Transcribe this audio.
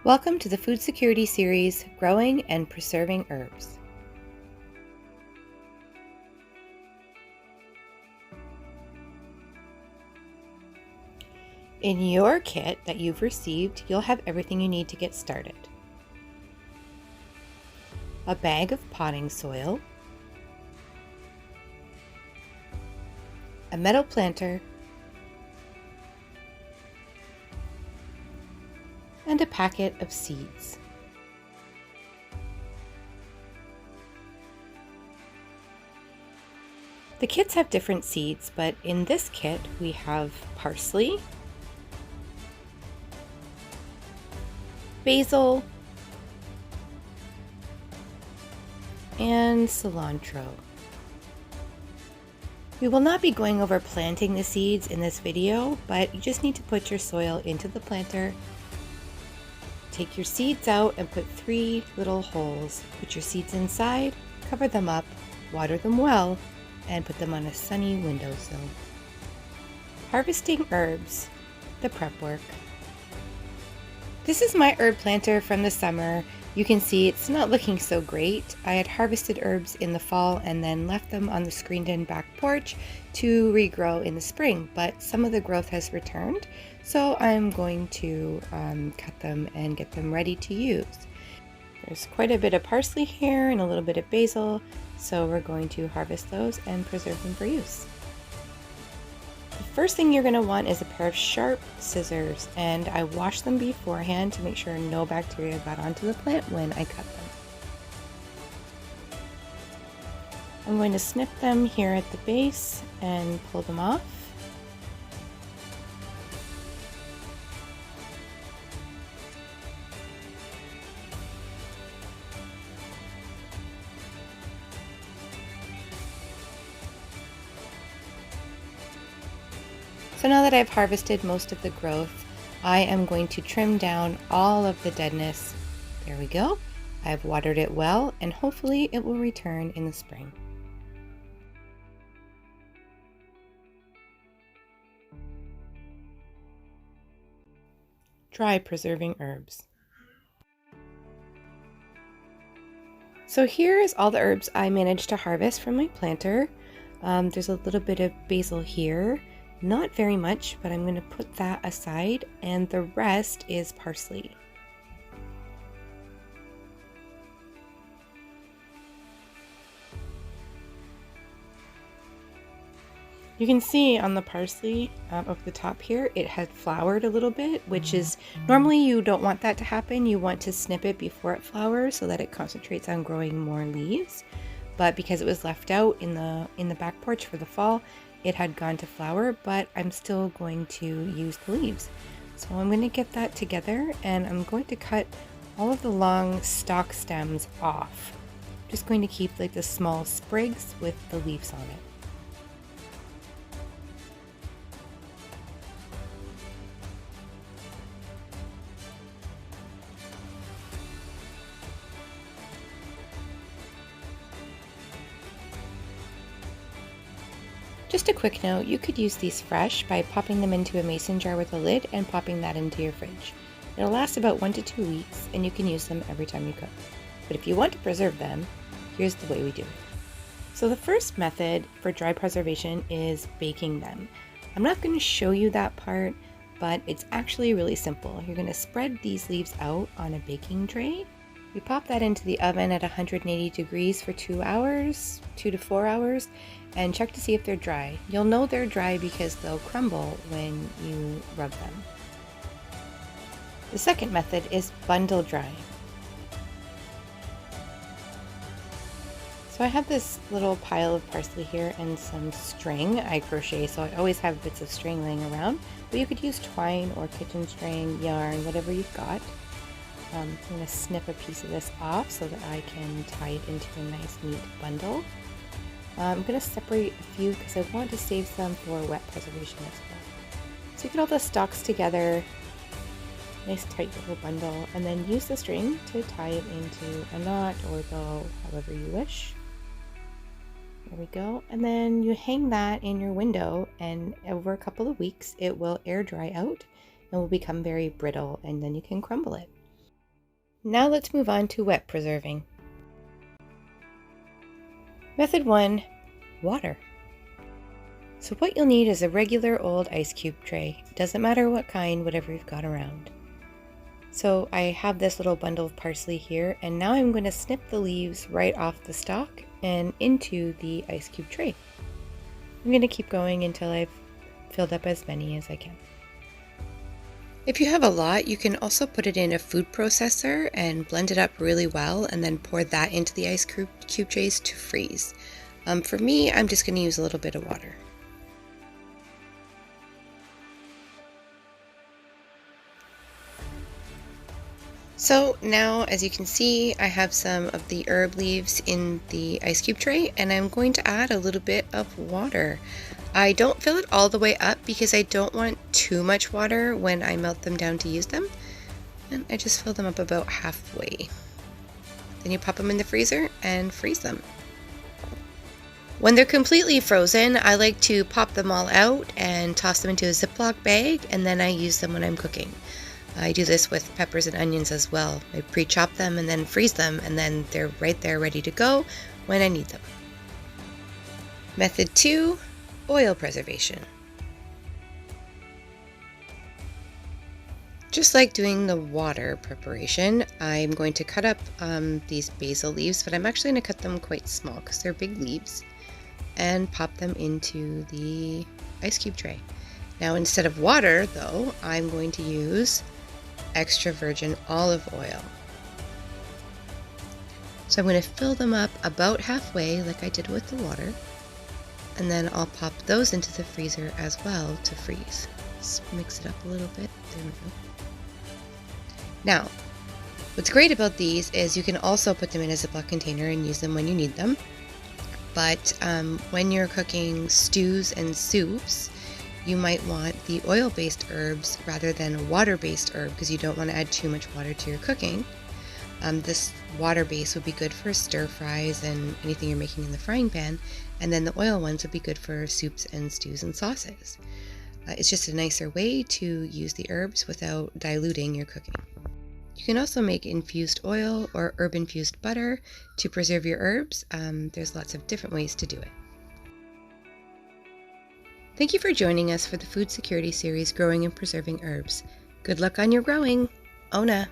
Welcome to the Food Security Series, Growing and Preserving Herbs. In your kit that you've received, you'll have everything you need to get started. A bag of potting soil, a metal planter, and a packet of seeds. The kits have different seeds, but in this kit we have parsley, basil, and cilantro. We will not be going over planting the seeds in this video, but you just need to put your soil into the planter. Take your seeds out and put 3 little holes. Put your seeds inside, cover them up, water them well, and put them on a sunny windowsill. Harvesting herbs, the prep work. This is my herb planter from the summer. You can see it's not looking so great. I had harvested herbs in the fall and then left them on the screened-in back porch to regrow in the spring, but some of the growth has returned, so I'm going to cut them and get them ready to use. There's quite a bit of parsley here and a little bit of basil, so we're going to harvest those and preserve them for use. The first thing you're going to want is a pair of sharp scissors, and I washed them beforehand to make sure no bacteria got onto the plant when I cut them. I'm going to snip them here at the base and pull them off. So now that I've harvested most of the growth, I am going to trim down all of the deadness. There we go. I've watered it well, and hopefully it will return in the spring. Dry preserving herbs. So here is all the herbs I managed to harvest from my planter. There's a little bit of basil here. Not very much, but I'm going to put that aside, and the rest is parsley. You can see on the parsley up the top here, it had flowered a little bit, which is normally you don't want that to happen. You want to snip it before it flowers so that it concentrates on growing more leaves. But because it was left out in the back porch for the fall, it had gone to flower, but I'm still going to use the leaves. So I'm going to get that together, and I'm going to cut all of the long stalk stems off. I'm just going to keep like the small sprigs with the leaves on it. Just a quick note, you could use these fresh by popping them into a mason jar with a lid and popping that into your fridge. It'll last about 1 to 2 weeks, and you can use them every time you cook. But if you want to preserve them, here's the way we do it. So the first method for dry preservation is baking them. I'm not going to show you that part, but it's actually really simple. You're going to spread these leaves out on a baking tray. We pop that into the oven at 180 degrees for 2 hours, 2 to 4 hours, and check to see if they're dry. You'll know they're dry because they'll crumble when you rub them. The second method is bundle drying. So I have this little pile of parsley here and some string. I crochet, so I always have bits of string laying around, but you could use twine or kitchen string, yarn, whatever you've got. I'm going to snip a piece of this off so that I can tie it into a nice neat bundle. I'm going to separate a few because I want to save some for wet preservation as well. So you get all the stalks together, nice tight little bundle, and then use the string to tie it into a knot or bow, however you wish. There we go. And then you hang that in your window, and over a couple of weeks it will air dry out and will become very brittle, and then you can crumble it. Now let's move on to wet preserving. Method 1, water. So what you'll need is a regular old ice cube tray. Doesn't matter what kind, whatever you've got around. So I have this little bundle of parsley here, and now I'm going to snip the leaves right off the stalk and into the ice cube tray. I'm going to keep going until I've filled up as many as I can. If you have a lot, you can also put it in a food processor and blend it up really well and then pour that into the ice cube trays to freeze. For me, I'm just going to use a little bit of water. So now, as you can see, I have some of the herb leaves in the ice cube tray, and I'm going to add a little bit of water. I don't fill it all the way up because I don't want too much water when I melt them down to use them. And I just fill them up about halfway. Then you pop them in the freezer and freeze them. When they're completely frozen, I like to pop them all out and toss them into a Ziploc bag, and then I use them when I'm cooking. I do this with peppers and onions as well. I pre-chop them and then freeze them, and then they're right there ready to go when I need them. Method 2, oil preservation. Just like doing the water preparation, I'm going to cut up these basil leaves, but I'm actually going to cut them quite small because they're big leaves, and pop them into the ice cube tray. Now instead of water though, I'm going to use extra virgin olive oil. So I'm going to fill them up about halfway like I did with the water, and then I'll pop those into the freezer as well to freeze. Just mix it up a little bit. There we go. Now, what's great about these is you can also put them in a Ziploc container and use them when you need them. But when you're cooking stews and soups, you might want the oil-based herbs rather than a water-based herb because you don't want to add too much water to your cooking. This water base would be good for stir fries and anything you're making in the frying pan, and then the oil ones would be good for soups and stews and sauces. It's just a nicer way to use the herbs without diluting your cooking. You can also make infused oil or herb-infused butter to preserve your herbs. There's lots of different ways to do it. Thank you for joining us for the Food Security Series, Growing and Preserving Herbs. Good luck on your growing! Ona!